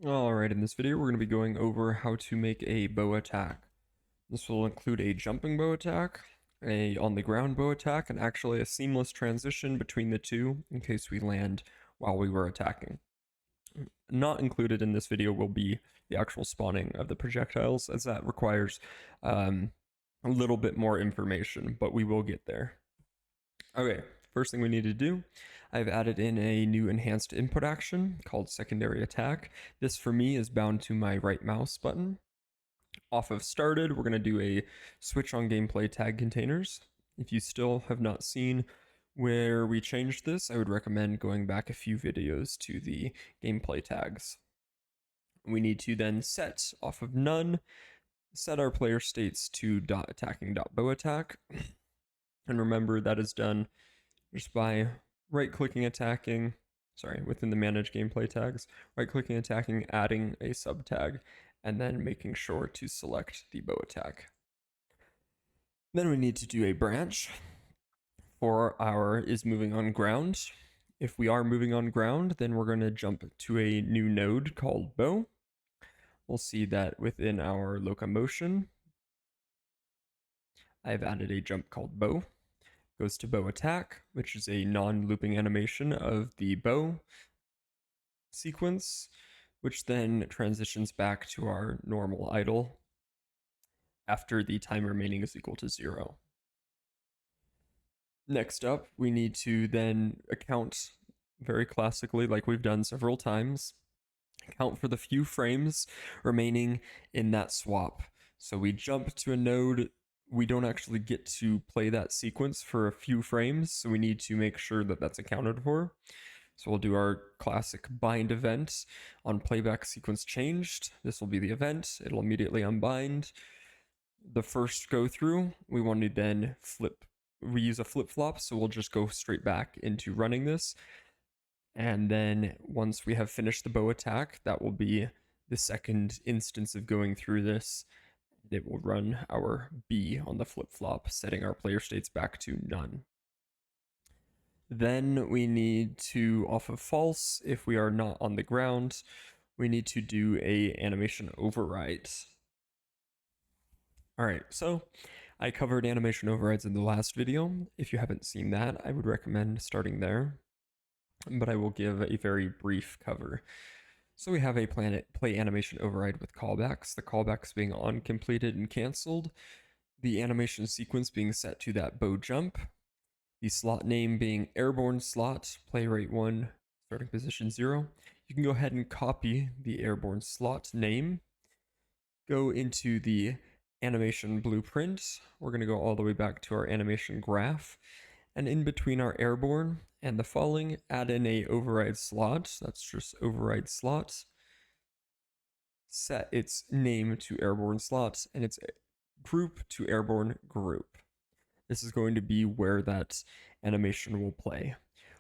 Alright, in this video we're going to be going over how to make a bow attack. This will include a jumping bow attack, a on the ground bow attack, and actually a seamless transition between the two in case we land while we were attacking. Not included in this video will be the actual spawning of the projectiles, as that requires a little bit more information, but we will get there. Okay, first thing we need to do, I've added in a new enhanced input action called secondary attack. This for me is bound to my right mouse button. Off of started, we're going to do a switch on gameplay tag containers. If you still have not seen where we changed this, I would recommend going back a few videos to the gameplay tags. We need to then set off of none, set our player states to .attacking.bowAttack. And remember that is done just by right-clicking attacking, within the manage gameplay tags, right-clicking attacking, adding a sub tag, and then making sure to select the bow attack. Then we need to do a branch for our is moving on ground. If we are moving on ground, then we're going to jump to a new node called bow. We'll see that within our locomotion, I've added a jump called bow. Goes to bow attack, which is a non-looping animation of the bow sequence, which then transitions back to our normal idle after the time remaining is equal to 0. Next up, we need to then account very classically, like we've done several times, account for the few frames remaining in that swap. So we jump to a node, we don't actually get to play that sequence for a few frames, so we need to make sure that that's accounted for. So we'll do our classic bind event on playback sequence changed. This will be the event. It'll immediately unbind. The first go through, we want to then we use a flip-flop, so we'll just go straight back into running this. And then once we have finished the bow attack, that will be the second instance of going through this. It will run our B on the flip-flop, setting our player states back to none. Then we need to, off of false, if we are not on the ground, we need to do a animation override. Alright, so I covered animation overrides in the last video. If you haven't seen that, I would recommend starting there, but I will give a very brief cover. So we have a play animation override with callbacks, the callbacks being on completed and canceled, the animation sequence being set to that bow jump, the slot name being airborne slot, play rate 1, starting position 0. You can go ahead and copy the airborne slot name, go into the animation blueprint. We're going to go all the way back to our animation graph, and in between our airborne and the falling, add in a override slot. That's just override slot. Set its name to airborne slot and its group to airborne group. This is going to be where that animation will play.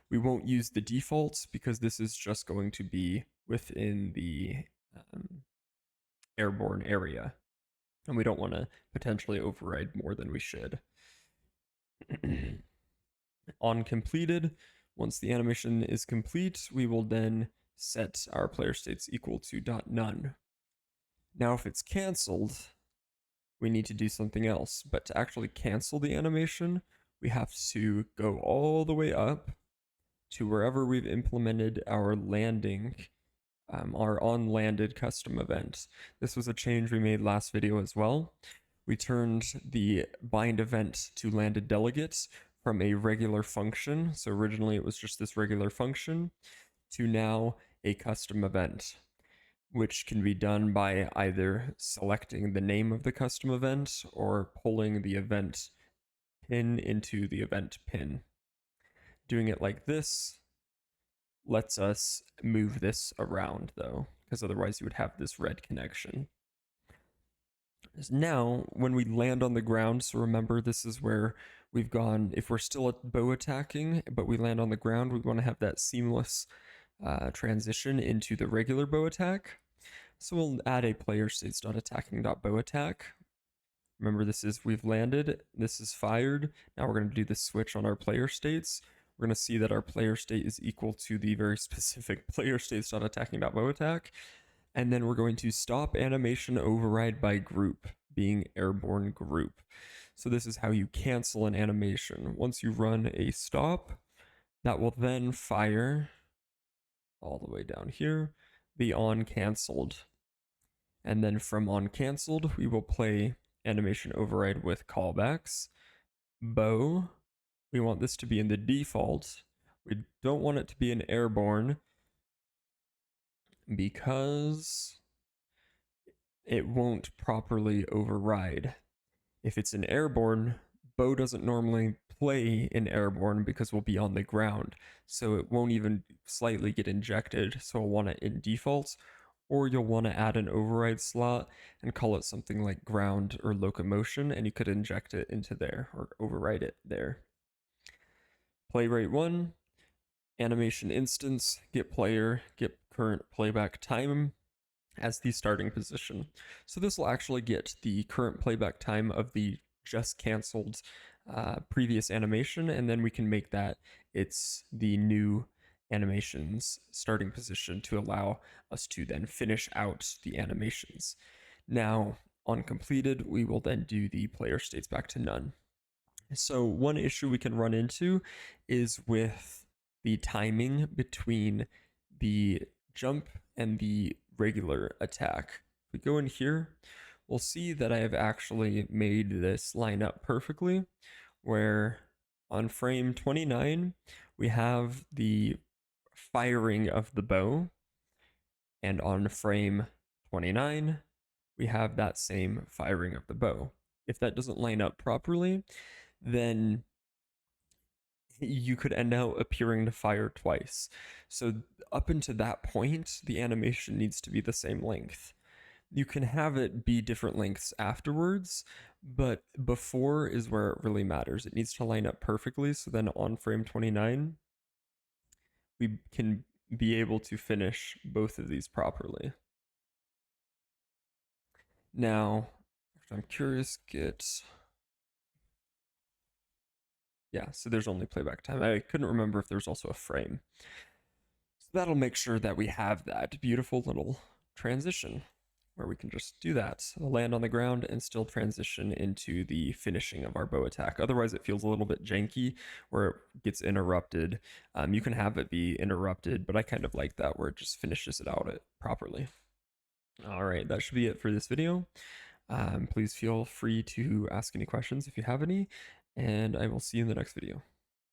We won't use the defaults because this is just going to be within the airborne area, and we don't want to potentially override more than we should. On completed, once the animation is complete, we will then set our player states equal to .none. Now if it's canceled, we need to do something else, but to actually cancel the animation, we have to go all the way up to wherever we've implemented our landing, our on-landed custom event. This was a change we made last video as well. We turned the bind event to landed delegates from a regular function, so originally it was just this regular function, to now a custom event, which can be done by either selecting the name of the custom event or pulling the event pin into the event pin. Doing it like this lets us move this around though, because otherwise you would have this red connection. Now, when we land on the ground, so remember this is where we've gone, if we're still at bow attacking, but we land on the ground, we want to have that seamless transition into the regular bow attack. So we'll add a player states.attacking.bowAttack. Remember, this is we've landed, this is fired. Now we're going to do the switch on our player states. We're going to see that our player state is equal to the very specific player states.attacking.bowAttack. And then we're going to stop animation override by group, being airborne group. So this is how you cancel an animation. Once you run a stop, that will then fire all the way down here, the on canceled. And then from on canceled, we will play animation override with callbacks. Bow, we want this to be in the default. We don't want it to be an airborne because it won't properly override. If it's an airborne, bow doesn't normally play in airborne because we'll be on the ground, so it won't even slightly get injected, so I'll want it in default, or you'll want to add an override slot and call it something like ground or locomotion, and you could inject it into there or override it there. Play rate 1, animation instance, get player, get current playback time as the starting position. So this will actually get the current playback time of the just canceled previous animation, and then we can make that it's the new animation's starting position to allow us to then finish out the animations. Now, on completed, we will then do the player states back to none. So one issue we can run into is with the timing between the jump and the regular attack. If we go in here, we'll see that I have actually made this line up perfectly, where on frame 29, we have the firing of the bow, and on frame 29, we have that same firing of the bow. If that doesn't line up properly, then you could end up appearing to fire twice. So up until that point, the animation needs to be the same length. You can have it be different lengths afterwards, but before is where it really matters. It needs to line up perfectly, so then on frame 29, we can be able to finish both of these properly. Now, I'm curious, yeah, so there's only playback time. I couldn't remember if there's also a frame. So that'll make sure that we have that beautiful little transition where we can just do that, land on the ground and still transition into the finishing of our bow attack. Otherwise it feels a little bit janky where it gets interrupted. You can have it be interrupted, but I kind of like that where it just finishes it out properly. All right, that should be it for this video. Please feel free to ask any questions if you have any, and I will see you in the next video.